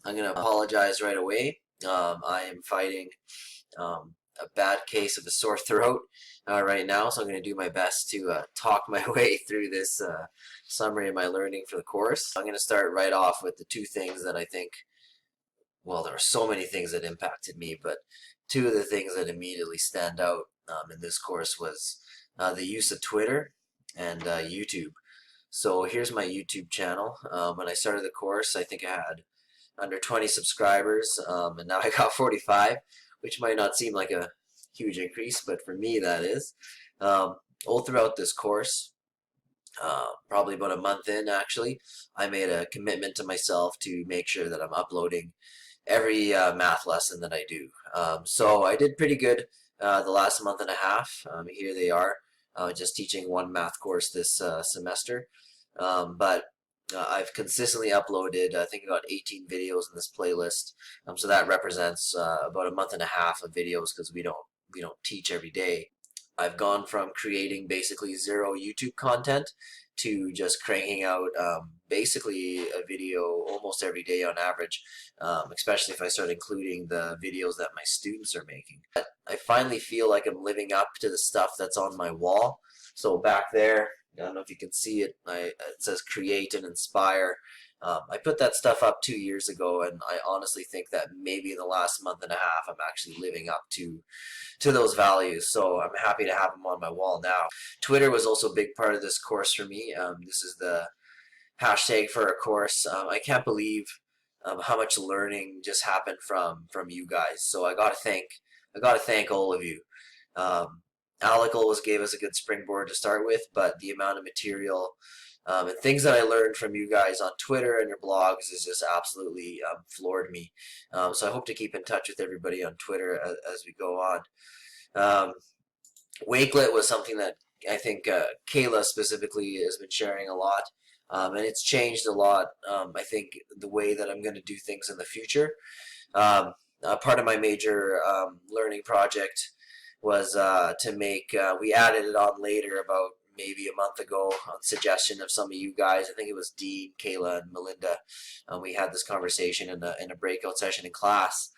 I'm going to apologize right away. I am fighting a bad case of a sore throat right now, so I'm going to do my best to talk my way through this summary of my learning for the course. I'm going to start right off with the two things that I think, well, there are so many things that impacted me, but two of the things that immediately stand out in this course was the use of Twitter and YouTube. So here's my YouTube channel. When I started the course, I think I had under 20 subscribers, and now I got 45, which might not seem like a huge increase, but for me that is. All throughout this course, probably about a month in actually, I made a commitment to myself to make sure that I'm uploading every math lesson that I do. So I did pretty good the last month and a half. Here they are, just teaching one math course this semester. But I've consistently uploaded, I think, about 18 videos in this playlist. So that represents about a month and a half of videos because we don't teach every day. I've gone from creating basically zero YouTube content to just cranking out basically a video almost every day on average, especially if I start including the videos that my students are making. But I finally feel like I'm living up to the stuff that's on my wall. So back there, I don't know if you can see it, it says create and inspire. I put that stuff up 2 years ago, and I honestly think that maybe in the last month and a half I'm actually living up to those values. So I'm happy to have them on my wall now. Twitter was also a big part of this course for me. This is the hashtag for a course. I can't believe how much learning just happened from you guys. So I gotta thank all of you. Alec always gave us a good springboard to start with, but the amount of material and things that I learned from you guys on Twitter and your blogs is just absolutely floored me. So I hope to keep in touch with everybody on Twitter as we go on. Wakelet was something that I think Kayla specifically has been sharing a lot, and it's changed a lot. I think the way that I'm going to do things in the future. Part of my major learning project was to make, we added it on later about maybe a month ago on suggestion of some of you guys. I think it was Dean, Kayla, and Melinda. We had this conversation in a breakout session in class,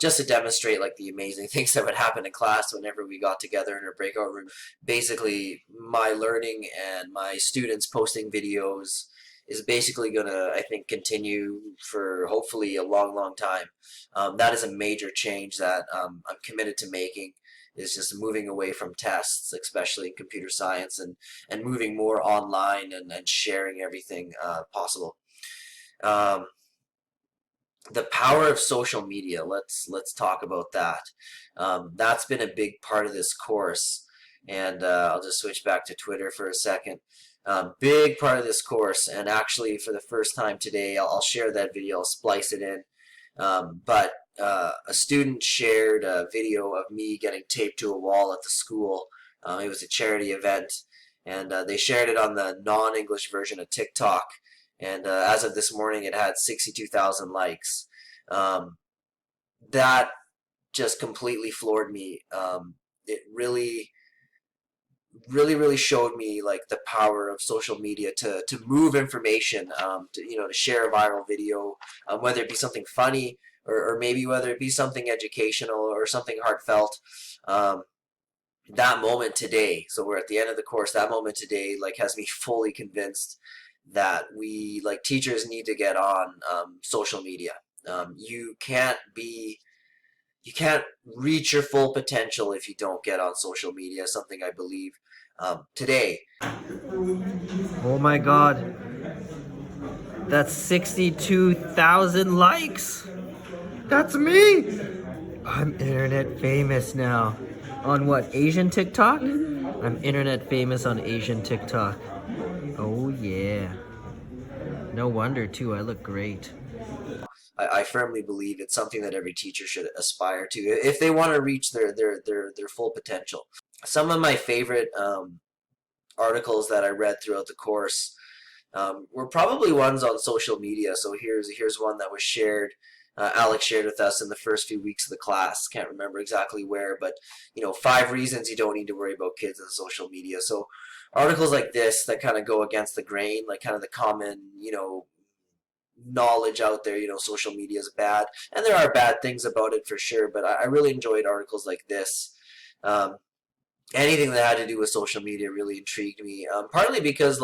just to demonstrate like the amazing things that would happen in class whenever we got together in a breakout room. Basically, my learning and my students posting videos is basically going to, I think, continue for hopefully a long time. That is a major change that I'm committed to making, is just moving away from tests, especially in computer science, and moving more online and sharing everything possible. The power of social media, let's talk about that. That's been a big part of this course, and I'll just switch back to Twitter for a second. Big part of this course, and actually for the first time today, I'll share that video, I'll splice it in. But a student shared a video of me getting taped to a wall at the school. It was a charity event, and they shared it on the non-English version of TikTok. And as of this morning, it had 62,000 likes. That just completely floored me. It really showed me like the power of social media to move information, to share a viral video, whether it be something funny or maybe whether it be something educational or something heartfelt. That moment today, so we're at the end of the course, that moment today like has me fully convinced that we, like, teachers need to get on social media. You can't reach your full potential if you don't get on social media, something I believe today. Oh my god, that's 62,000 likes. That's me. I'm internet famous now. On what, Asian TikTok? I'm internet famous on Asian TikTok. Oh yeah. No wonder too, I look great. I firmly believe it's something that every teacher should aspire to if they want to reach their full potential. Some of my favorite articles that I read throughout the course were probably ones on social media. So here's one that was shared. Alex shared with us in the first few weeks of the class. Can't remember exactly where, but 5 reasons you don't need to worry about kids on social media. So articles like this that kind of go against the grain, like kind of the common knowledge out there. Social media is bad, and there are bad things about it for sure, but I really enjoyed articles like this. Um, Anything that had to do with social media really intrigued me. Partly because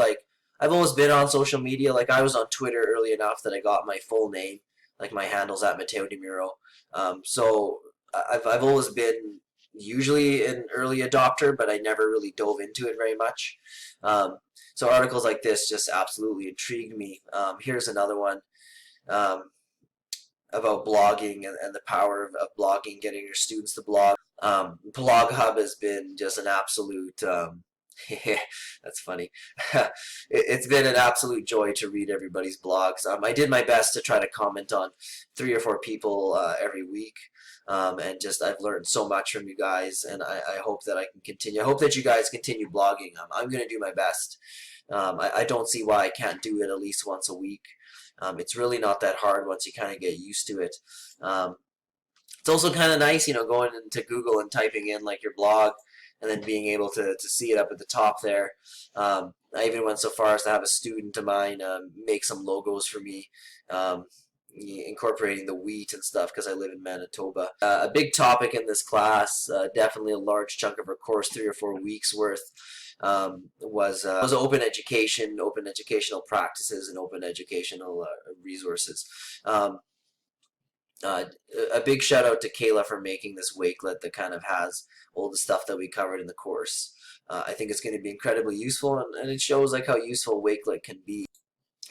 I've always been on social media. Like I was on Twitter early enough that I got my full name, like my handle's at Matteo DeMuro. So I've always been usually an early adopter, but I never really dove into it very much. Um, so articles like this just absolutely intrigued me. Here's another one. Um, about blogging and the power of blogging, getting your students to blog. Blog Hub has been just an absolute. That's funny. It's been an absolute joy to read everybody's blogs. I did my best to try to comment on 3 or 4 people every week. And just I've learned so much from you guys, and I hope that I can continue. I hope that you guys continue blogging. I'm going to do my best. I don't see why I can't do it at least once a week. It's really not that hard once you kind of get used to it. It's also kind of nice, going into Google and typing in like your blog and then being able to see it up at the top there. I even went so far as to have a student of mine make some logos for me, incorporating the wheat and stuff because I live in Manitoba. A big topic in this class, definitely a large chunk of our course, 3 or 4 weeks worth, was open education, open educational practices, and open educational resources. A big shout out to Kayla for making this Wakelet that kind of has all the stuff that we covered in the course. I think it's going to be incredibly useful, and it shows like how useful Wakelet can be.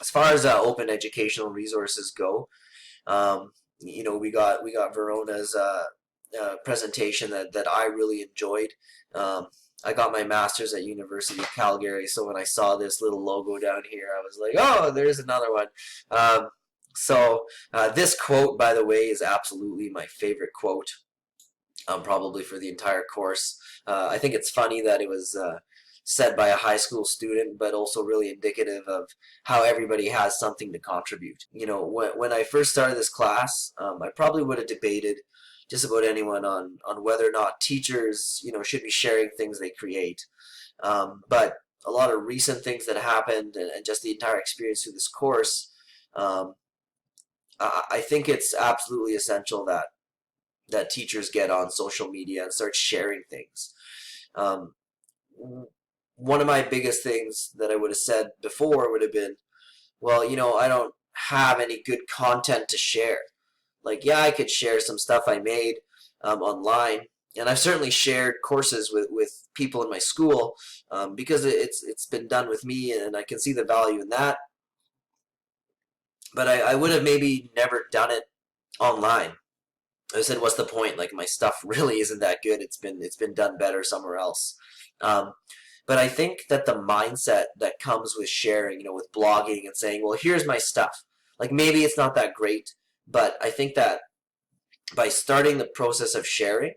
As far as open educational resources go, we got Verona's presentation that I really enjoyed. I got my master's at University of Calgary, so when I saw this little logo down here, I was like, oh, there's another one. So this quote, by the way, is absolutely my favorite quote, probably for the entire course. I think it's funny that it was said by a high school student, but also really indicative of how everybody has something to contribute. When I first started this class, I probably would have debated just about anyone on whether or not teachers, should be sharing things they create. But a lot of recent things that happened and just the entire experience through this course, I think it's absolutely essential that teachers get on social media and start sharing things. One of my biggest things that I would have said before would have been, well, I don't have any good content to share. Like, yeah, I could share some stuff I made online, and I've certainly shared courses with people in my school because it's been done with me, and I can see the value in that. But I would have maybe never done it online. I said, what's the point? Like, my stuff really isn't that good. It's been done better somewhere else. But I think that the mindset that comes with sharing, with blogging and saying, well, here's my stuff. Like, maybe it's not that great, but I think that by starting the process of sharing,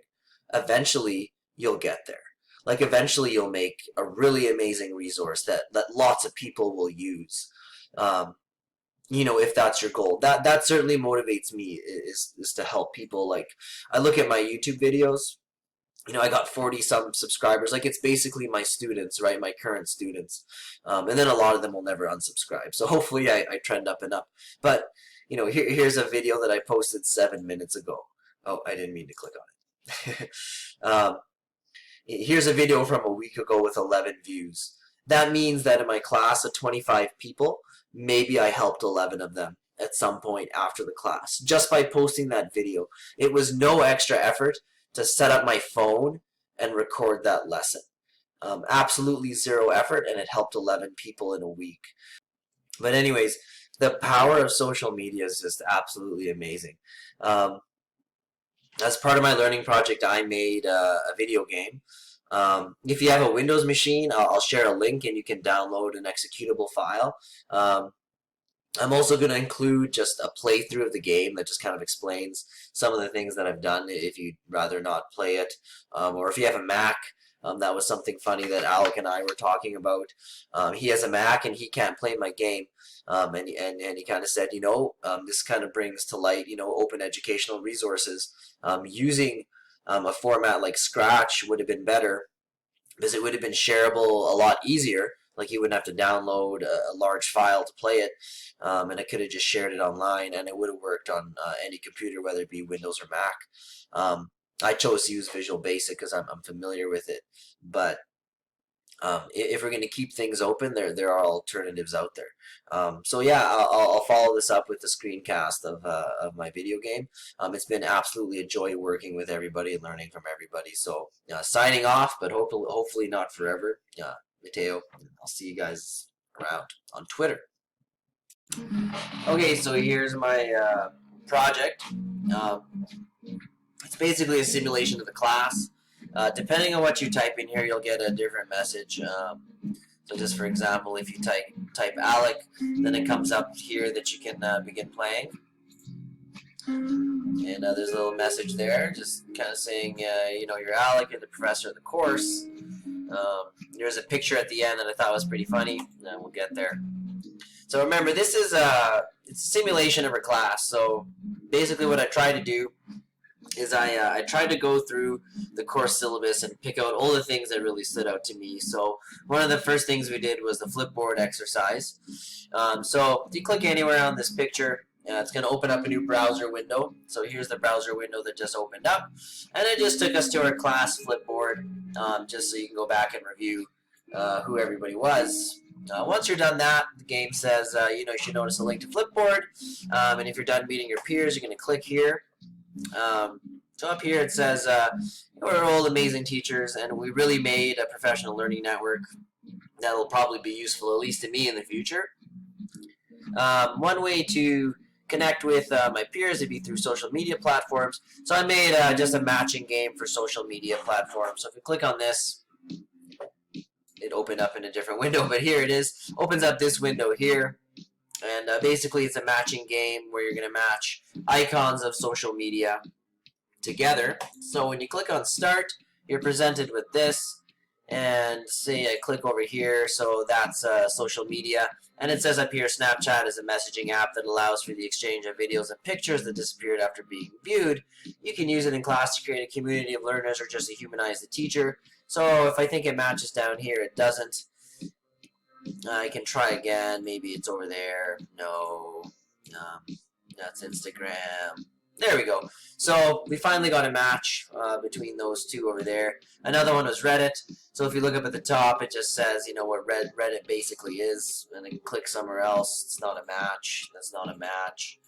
eventually you'll get there. Like, eventually you'll make a really amazing resource that lots of people will use. If that's your goal. That certainly motivates me, is to help people. Like, I look at my YouTube videos, I got 40 some subscribers. Like, it's basically my students, right? My current students. And then a lot of them will never unsubscribe. So hopefully I trend up and up. But, here's a video that I posted 7 minutes ago. Oh, I didn't mean to click on it. Here's a video from a week ago with 11 views. That means that in my class of 25 people, maybe I helped 11 of them at some point after the class, just by posting that video. It was no extra effort to set up my phone and record that lesson. Absolutely zero effort, and it helped 11 people in a week. But anyways, the power of social media is just absolutely amazing. As part of my learning project, I made a video game. If you have a Windows machine, I'll share a link and you can download an executable file. I'm also going to include just a playthrough of the game that just kind of explains some of the things that I've done if you'd rather not play it. Or if you have a Mac, that was something funny that Alec and I were talking about. He has a Mac and he can't play my game. And he kind of said, this kind of brings to light, open educational resources. Using a format like Scratch would have been better because it would have been shareable a lot easier Like you wouldn't have to download a large file to play it, and I could have just shared it online, and it would have worked on any computer, whether it be Windows or Mac. I chose to use Visual Basic because I'm familiar with it, but if we're going to keep things open, there are alternatives out there. So yeah, I'll follow this up with the screencast of my video game. It's been absolutely a joy working with everybody and learning from everybody. So signing off, but hopefully not forever. Matteo, I'll see you guys around on Twitter. Okay, so here's my project. It's basically a simulation of the class. Depending on what you type in here, you'll get a different message. So just for example, if you type Alec, then it comes up here that you can begin playing. And there's a little message there, just kind of saying, you know, you're Alec, you're the professor of the course. There's a picture at the end that I thought was pretty funny, and we'll get there. So remember, this is it's a simulation of a class. So basically what I try to do is I tried to go through the course syllabus and pick out all the things that really stood out to me. So one of the first things we did was the flipboard exercise. So if you click anywhere on this picture, it's going to open up a new browser window. So here's the browser window that just opened up. And it just took us to our class flipboard, just so you can go back and review who everybody was. Once you're done that, the game says, you know, you should notice a link to Flipboard. And if you're done meeting your peers, you're going to click here. So up here it says, we're all amazing teachers, and we really made a professional learning network that will probably be useful, at least to me, in the future. One way to connect with my peers would be through social media platforms. So I made just a matching game for social media platforms. So if you click on this, it opened up in a different window, but here it is. Opens up this window here. And basically it's a matching game where you're going to match icons of social media together. So when you click on start, you're presented with this. And say I click over here, so that's social media. And it says up here, Snapchat is a messaging app that allows for the exchange of videos and pictures that disappeared after being viewed. You can use it in class to create a community of learners or just to humanize the teacher. So if I think it matches down here, it doesn't. I can try again. Maybe it's over there. No. That's Instagram. There we go. So we finally got a match between those two over there. Another one was Reddit. So if you look up at the top, it just says, you know, what Reddit basically is. And then click somewhere else. It's not a match. That's not a match.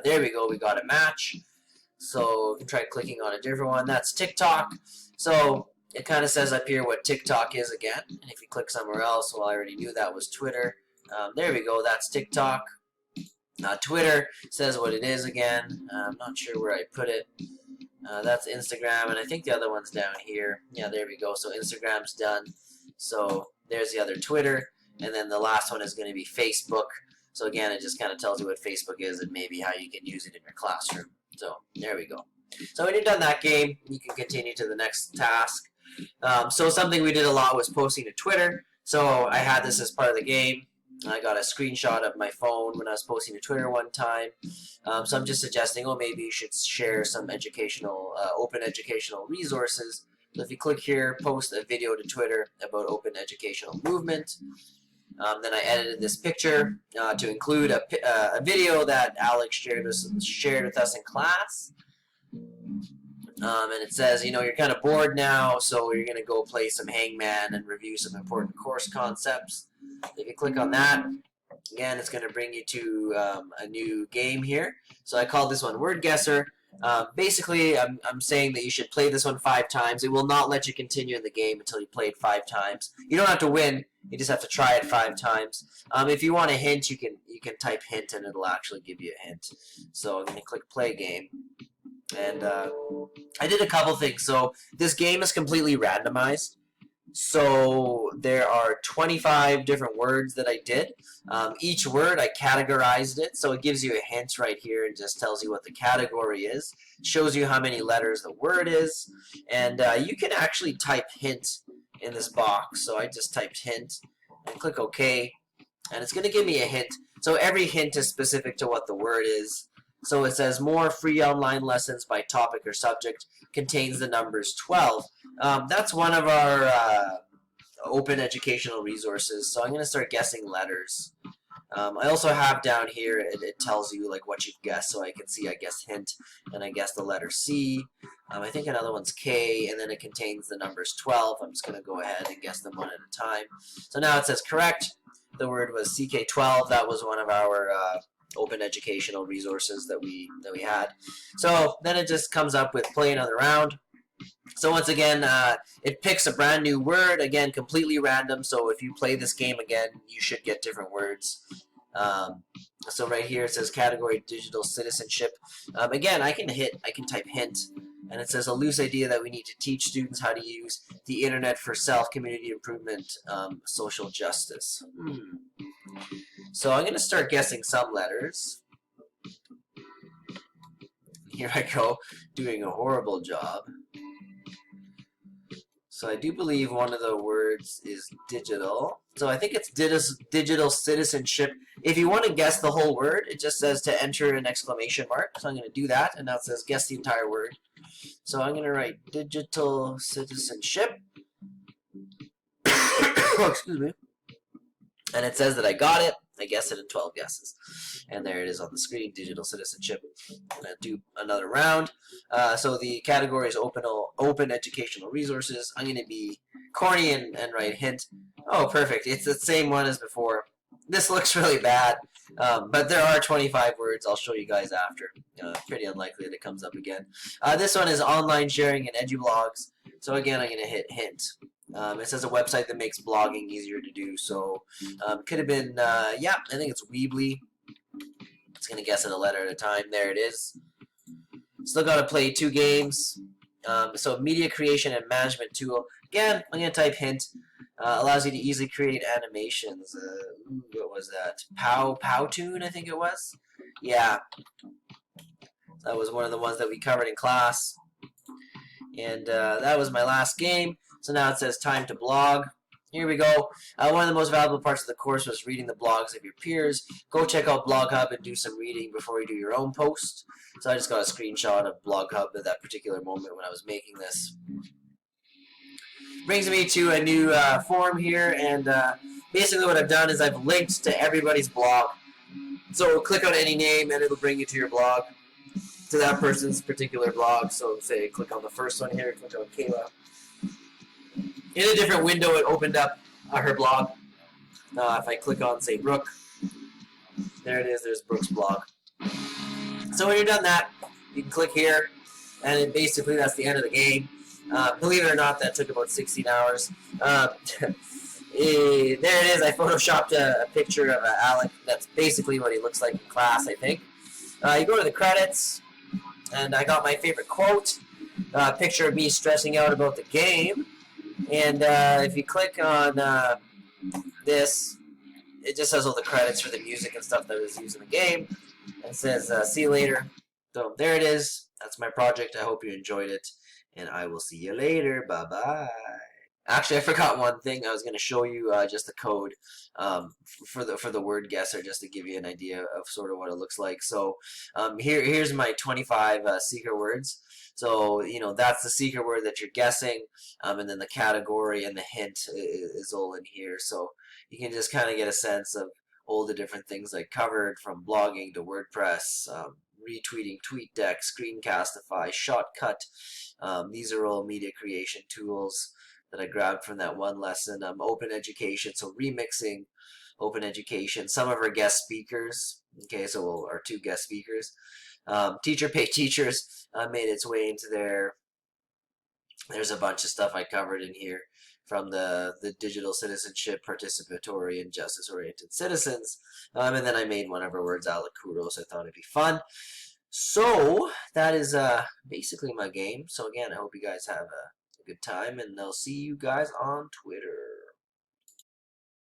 There we go. We got a match. So you can try clicking on a different one. That's TikTok. So it kind of says up here what TikTok is again. And if you click somewhere else, well, I already knew that was Twitter. There we go. That's TikTok. Twitter says what it is again. I'm not sure where I put it. That's Instagram, and I think the other one's down here. Yeah, there we go. So Instagram's done. So there's the other Twitter, and then the last one is going to be Facebook. So again, it just kind of tells you what Facebook is and maybe how you can use it in your classroom. So there we go. So when you're done that game, you can continue to the next task. So something we did a lot was posting to Twitter. So I had this as part of the game. I got a screenshot of my phone when I was posting to Twitter one time. So I'm just suggesting, oh, maybe you should share some educational, open educational resources. So if you click here, post a video to Twitter about open educational movement. Then I edited this picture to include a video that Alex shared with us in class. And it says, you know, you're kind of bored now, so you're going to go play some Hangman and review some important course concepts. If you click on that, again, it's going to bring you to a new game here. So I call this one Word Guesser. Basically, I'm saying that you should play this one 5 times. It will not let you continue in the game until you play it 5 times. You don't have to win. You just have to try it 5 times. If you want a hint, you can type hint, and it'll actually give you a hint. So I'm going to click Play Game. And I did a couple things. So this game is completely randomized. So there are 25 different words that I did. Each word, I categorized it. So it gives you a hint right here and just tells you what the category is. It shows you how many letters the word is. And you can actually type hint in this box. So I just typed hint and click OK. And it's going to give me a hint. So every hint is specific to what the word is. So it says more free online lessons by topic or subject, contains the numbers 12. That's one of our open educational resources. So I'm going to start guessing letters. I also have down here, it tells you like what you've guessed, so I can see I guessed hint, and I guessed the letter C. I think another one's K, and then it contains the numbers 12. I'm just going to go ahead and guess them one at a time. So now it says correct. The word was CK12. That was one of our open educational resources that we had. So then it just comes up with play another round. So once again, it picks a brand new word, again, completely random. So if you play this game again, you should get different words. So right here it says category digital citizenship. Again, I can type hint, and it says a loose idea that we need to teach students how to use the internet for self, community improvement, social justice. So I'm going to start guessing some letters. Here I go, doing a horrible job. So I do believe one of the words is digital. So I think it's digital citizenship. If you want to guess the whole word, it just says to enter an exclamation mark. So I'm going to do that, and now it says guess the entire word. So I'm going to write digital citizenship. Oh, excuse me. And it says that I got it. I guessed it in 12 guesses. And there it is on the screen, digital citizenship. I'm going to do another round. So the category is open educational resources. I'm going to be corny and write hint. Oh, perfect. It's the same one as before. This looks really bad, but there are 25 words. I'll show you guys after. Pretty unlikely that it comes up again. This one is online sharing and edublogs. So again, I'm going to hit hint. It says a website that makes blogging easier to do. So could have been, yeah, I think it's Weebly. It's going to guess it a letter at a time. There it is. Still got to play 2 games. So media creation and management tool. Again, I'm going to type hint. Allows you to easily create animations. What was that? Powtoon, I think it was. Yeah. That was one of the ones that we covered in class. And that was my last game. So now it says time to blog. Here we go. One of the most valuable parts of the course was reading the blogs of your peers. Go check out Blog Hub and do some reading before you do your own post. So I just got a screenshot of Blog Hub at that particular moment when I was making this. Brings me to a new form here, and basically what I've done is I've linked to everybody's blog. So click on any name and it'll bring you to your blog, to that person's particular blog. So say click on the first one here, click on Kayla. In a different window it opened up her blog. If I click on, say, Brooke, there it is, there's Brooke's blog. So when you're done that, you can click here, and basically that's the end of the game. Believe it or not, that took about 16 hours. There it is. I photoshopped a picture of Alec. That's basically what he looks like in class, I think. You go to the credits, and I got my favorite quote, a picture of me stressing out about the game. And if you click on this, it just has all the credits for the music and stuff that was used in the game. And it says, see you later. So there it is. That's my project. I hope you enjoyed it. And I will see you later. Bye-bye. Actually, I forgot one thing. I was going to show you just the code for the word guesser, just to give you an idea of sort of what it looks like. So here's my 25 secret words. So, you know, that's the secret word that you're guessing, and then the category and the hint is all in here. So you can just kind of get a sense of all the different things I covered, from blogging to WordPress, retweeting, TweetDeck, Screencastify, Shotcut. These are all media creation tools that I grabbed from that one lesson. Open education, so remixing, open education. Some of our guest speakers, okay, so our 2 guest speakers. Teacher pay teachers made its way into there. There's a bunch of stuff I covered in here, from the digital citizenship, participatory, and justice-oriented citizens. And then I made one of our words, Alec Kudos. I thought it'd be fun. So that is basically my game. So again, I hope you guys have a good time, and I'll see you guys on Twitter.